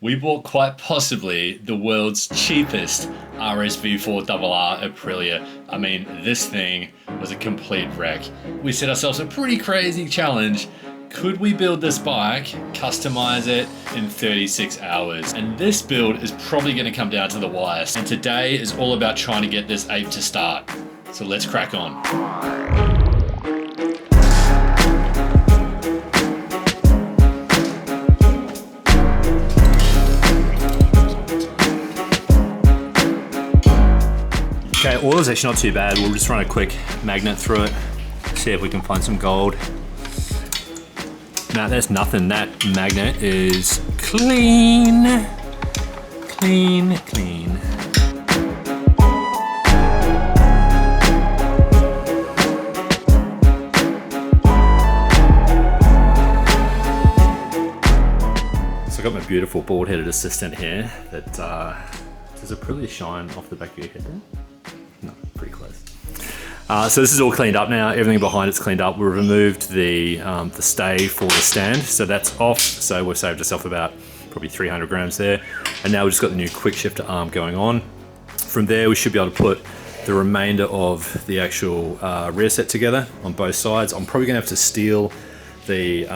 We bought quite possibly the world's cheapest RSV4RR Aprilia. I mean, this thing was a complete wreck. We set ourselves a pretty crazy challenge. Could we build this bike, customize it in 36 hours? And this build is probably going to come down to the wires. And today is all about trying to get this ape to start. So let's crack on. Okay, oil is actually not too bad. We'll just run a quick magnet through it, see if we can find some gold. Nah, there's nothing. That magnet is clean. Clean, clean. So I got my beautiful bald-headed assistant here that does a Aprilia shine off the back of your head there? No, pretty close. So this is all cleaned up now. Everything behind it's cleaned up. We removed the stay for the stand, so that's off. So we've saved ourselves about probably 300 grams there. And now we've just got the new quick shifter arm going on. From there, we should be able to put the remainder of the actual rear set together on both sides. I'm probably gonna have to steal the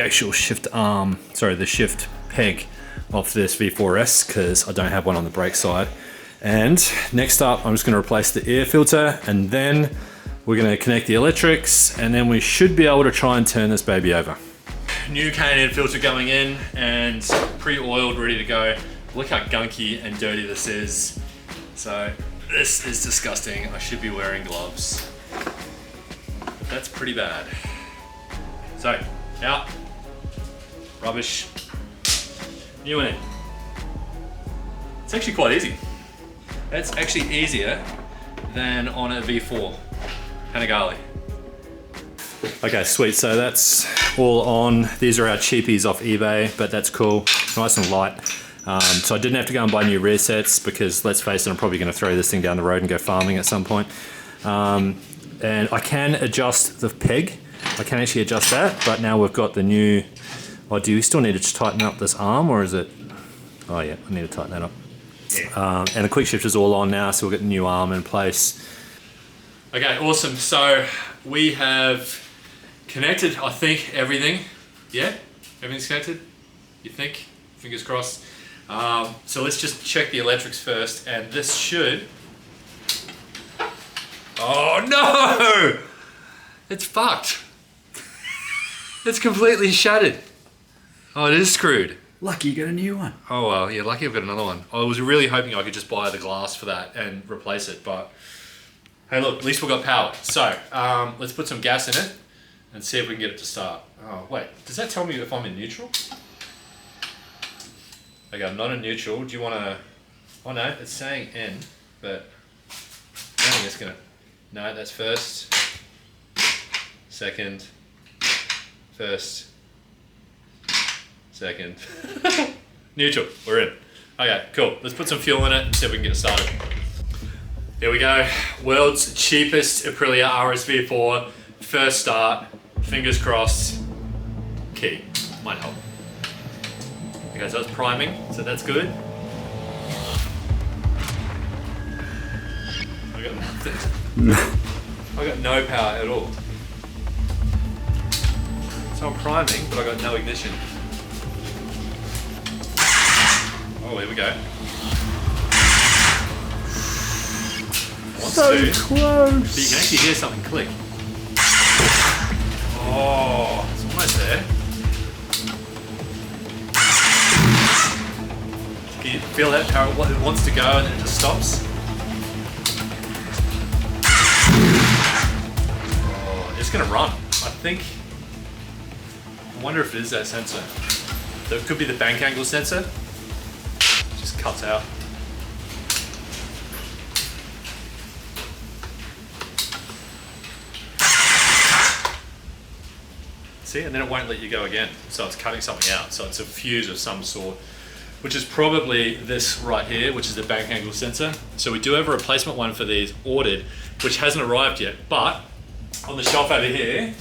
actual shift arm, sorry, the shift peg off this V4S because I don't have one on the brake side. And next up, I'm just going to replace the air filter, and then we're going to connect the electrics, and then we should be able to try and turn this baby over. New K&N filter going in and pre-oiled, ready to go. Look how gunky and dirty this is. So this is disgusting. I should be wearing gloves. But that's pretty bad. So, out. Rubbish. New one in. It's actually quite easy. It's actually easier than on a V4 Panigale. Okay, sweet. So that's all on. These are our cheapies off eBay, but that's cool. Nice and light. So I didn't have to go and buy new rear sets because, let's face it, I'm probably going to throw this thing down the road and go farming at some point. And I can adjust the peg. I can actually adjust that, but now we've got the new... Oh, do you still need to tighten up this arm, or is it... Oh yeah, I need to tighten that up. Yeah. And the quick shift is all on now, so we'll get the new arm in place. Okay, awesome. So we have connected, I think, everything. Yeah? Everything's connected? You think? Fingers crossed. So let's just check the electrics first, and this should... Oh no! It's fucked. It's completely shattered. Oh, it is screwed. Lucky you got a new one. Oh well, yeah, lucky I've got another one. I was really hoping I could just buy the glass for that and replace it, but hey look, at least we've got power. So, let's put some gas in it and see if we can get it to start. Oh wait, does that tell me if I'm in neutral? Okay, I'm not in neutral. Do you want to... Oh no, it's saying N, but I don't think it's gonna... No, that's first, second, first, second. Neutral, we're in. Okay, cool. Let's put some fuel in it and see if we can get it started. Here we go. World's cheapest Aprilia RSV4. First start. Fingers crossed. Key. Might help. Okay, so it's priming, so that's good. I got nothing. I got no power at all. So I'm priming, but I got no ignition. Oh, here we go. So close. But you can actually hear something click. Oh, it's almost there. Can you feel that power? It wants to go and then it just stops. Oh, it's gonna run. I think. I wonder if it is that sensor. So it could be the bank angle sensor. Just cuts out. See, and then it won't let you go again. So it's cutting something out. So it's a fuse of some sort, which is probably this right here, which is the bank angle sensor. So we do have a replacement one for these ordered, which hasn't arrived yet, but on the shelf over here,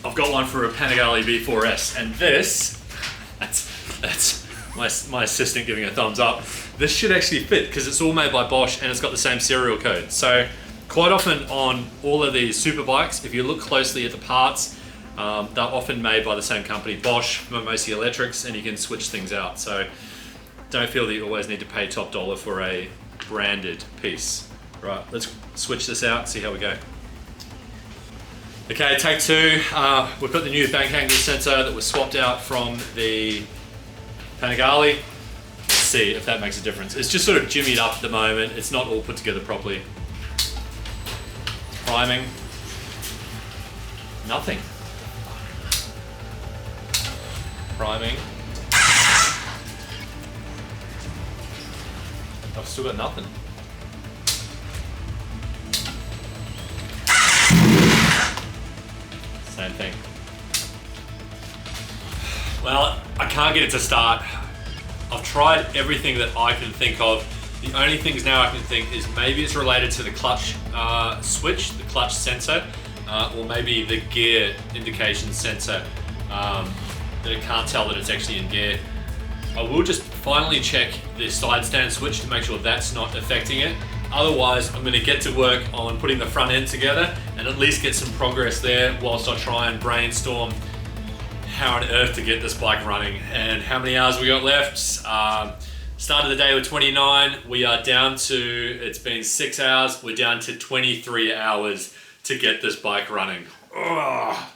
I've got one for a Panigale V4S, and this, that's my assistant giving a thumbs up. This should actually fit because it's all made by Bosch and it's got the same serial code. So quite often on all of these superbikes, if you look closely at the parts, they're often made by the same company, Bosch, mostly electrics, and you can switch things out. So don't feel that you always need to pay top dollar for a branded piece. Right, let's switch this out, see how we go. Okay, take two. We've got the new bank angle sensor that was swapped out from the Panigale. Let's see if that makes a difference. It's just sort of jimmied up at the moment. It's not all put together properly. Priming. Nothing. Priming. I've still got nothing. Same thing. Well, I can't get it to start. I've tried everything that I can think of. The only things now I can think is maybe it's related to the clutch switch, the clutch sensor, or maybe the gear indication sensor, that it can't tell that it's actually in gear. I will just finally check the side stand switch to make sure that's not affecting it. Otherwise, I'm going to get to work on putting the front end together and at least get some progress there whilst I try and brainstorm how on earth to get this bike running and how many hours we got left. Started the day with 29. We are down to, it's been 6 hours. We're down to 23 hours to get this bike running. Ugh.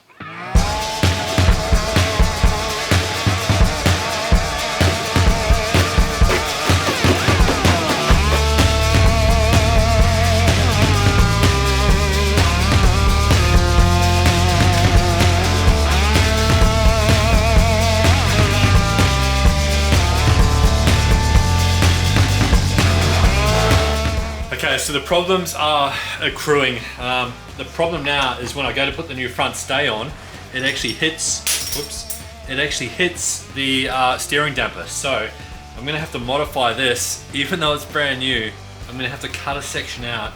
Okay, so the problems are accruing. The problem now is when I go to put the new front stay on, it actually hits, whoops, it actually hits the steering damper. So I'm gonna have to modify this, even though it's brand new, I'm gonna have to cut a section out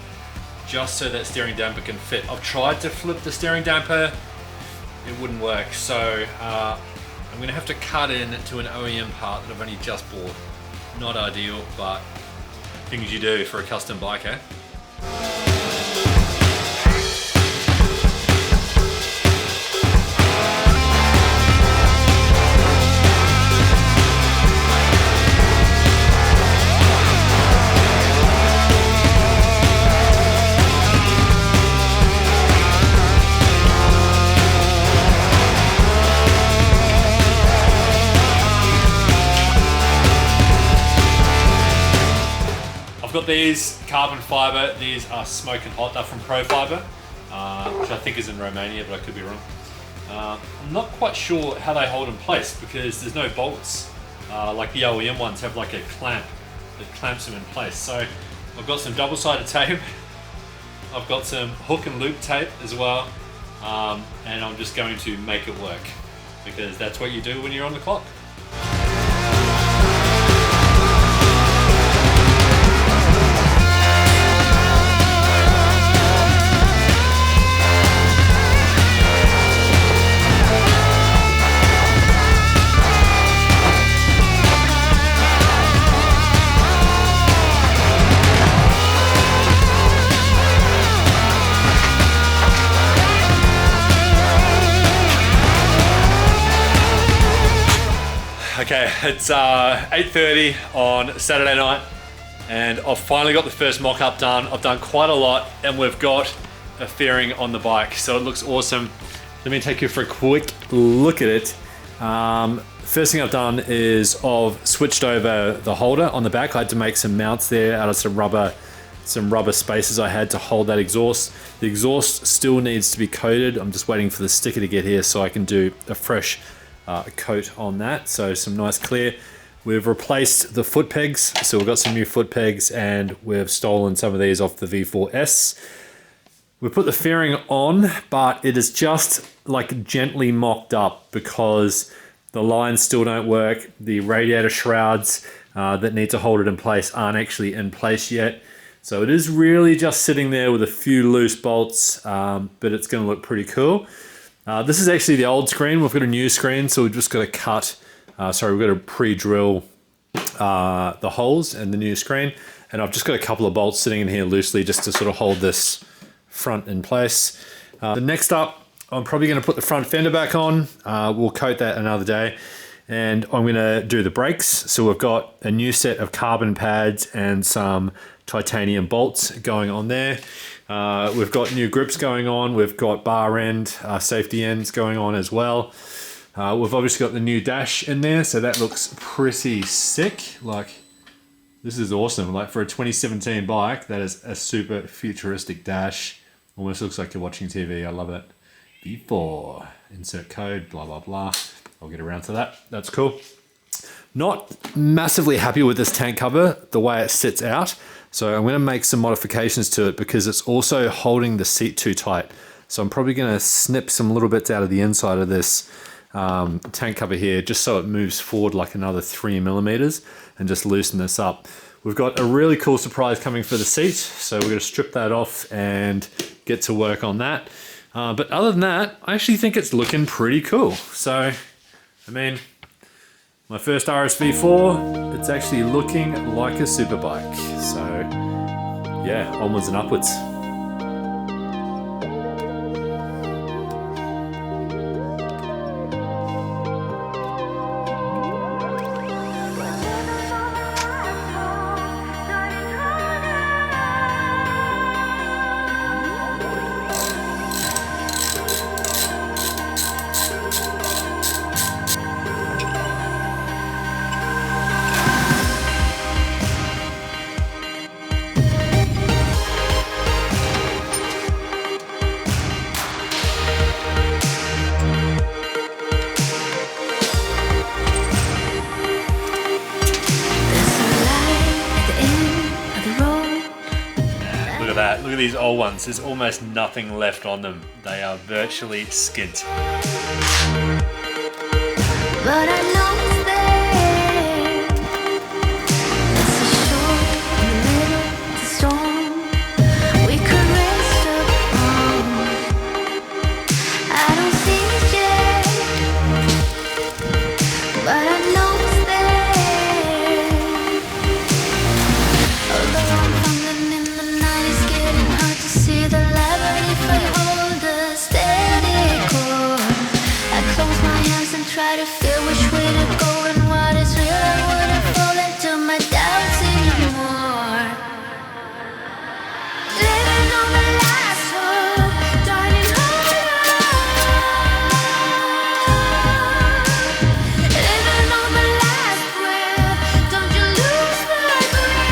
just so that steering damper can fit. I've tried to flip the steering damper, it wouldn't work. So I'm gonna have to cut in to an OEM part that I've only just bought. Not ideal, but things you do for a custom bike, eh? I've got these carbon fiber. These are smoking hot. They're from Pro Fiber, which I think is in Romania, but I could be wrong. I'm not quite sure how they hold in place because there's no bolts. Like the OEM ones have like a clamp that clamps them in place. So I've got some double-sided tape. I've got some hook and loop tape as well. And I'm just going to make it work because that's what you do when you're on the clock. Okay, it's 8:30 on Saturday night and I've finally got the first mock-up done. I've done quite a lot and we've got a fairing on the bike, so it looks awesome. Let me take you for a quick look at it. First thing I've done is I've switched over the holder on the back. I had to make some mounts there out of some rubber spaces I had to hold that exhaust. The exhaust still needs to be coated. I'm just waiting for the sticker to get here so I can do a fresh coat on that, so some nice clear. We've replaced the foot pegs, so we've got some new foot pegs and we've stolen some of these off the V4S. We put the fairing on, but it is just like gently mocked up because the lines still don't work. The radiator shrouds that need to hold it in place aren't actually in place yet. So it is really just sitting there with a few loose bolts, but it's going to look pretty cool. This is actually the old screen. We've got a new screen, so we've just got to cut, we've got to pre-drill the holes in the new screen. And I've just got a couple of bolts sitting in here loosely just to sort of hold this front in place. The next up, I'm probably going to put the front fender back on. We'll coat that another day. And I'm going to do the brakes. So we've got a new set of carbon pads and some titanium bolts going on there. We've got new grips going on. We've got bar end, safety ends going on as well. We've obviously got the new dash in there, so that looks pretty sick. Like, this is awesome. Like, for a 2017 bike, that is a super futuristic dash. Almost looks like you're watching TV. I love it. V4, insert code, blah, blah, blah. I'll get around to that. That's cool. Not massively happy with this tank cover, the way it sits out. So I'm going to make some modifications to it because it's also holding the seat too tight. So I'm probably going to snip some little bits out of the inside of this tank cover here, just so it moves forward like another 3 millimeters, and just loosen this up. We've got a really cool surprise coming for the seat, so we're going to strip that off and get to work on that. But other than that, I actually think it's looking pretty cool. So, I mean, my first RSV4, it's actually looking like a superbike. So, yeah, onwards and upwards. Look at these old ones. There's almost nothing left on them. They are virtually skint. But I know it's there. It's a shore in the middle of the storm. We could rest upon. I don't see it yet, but I know it's there. Although I'm fumbling in the night, it's getting hard to see the light. But if I hold a steady course, I close my eyes and try to feel which way to go and what is real. I wouldn't fall into my doubts anymore. Living on the last hope, darting hard. Living on the last breath, don't you lose my breath.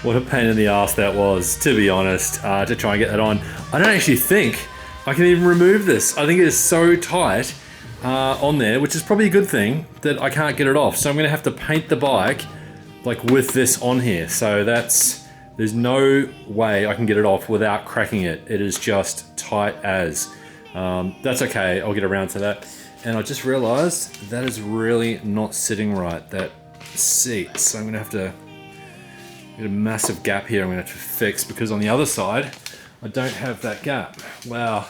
What a pain in the ass that was, to be honest, to try and get that on. I don't actually think I can even remove this. I think it is so tight on there, which is probably a good thing, that I can't get it off. So I'm gonna have to paint the bike like with this on here. So there's no way I can get it off without cracking it. It is just tight as. That's okay, I'll get around to that. And I just realized that is really not sitting right, that seat. So I'm gonna have to get a massive gap here I'm gonna have to fix, because on the other side, I don't have that gap. Wow,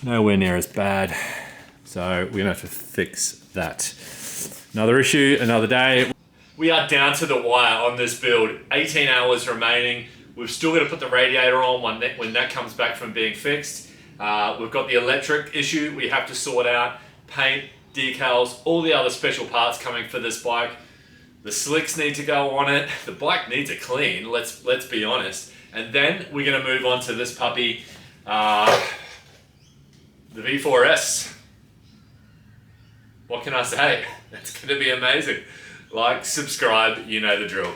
nowhere near as bad. So we're gonna have to fix that. Another issue, another day. We are down to the wire on this build. 18 hours remaining. We've still got to put the radiator on when that comes back from being fixed. We've got the electric issue we have to sort out. Paint, decals, all the other special parts coming for this bike. The slicks need to go on it. The bike needs a clean, let's be honest. And then we're gonna move on to this puppy, the V4S. What can I say? It's gonna be amazing. Like, subscribe, you know the drill.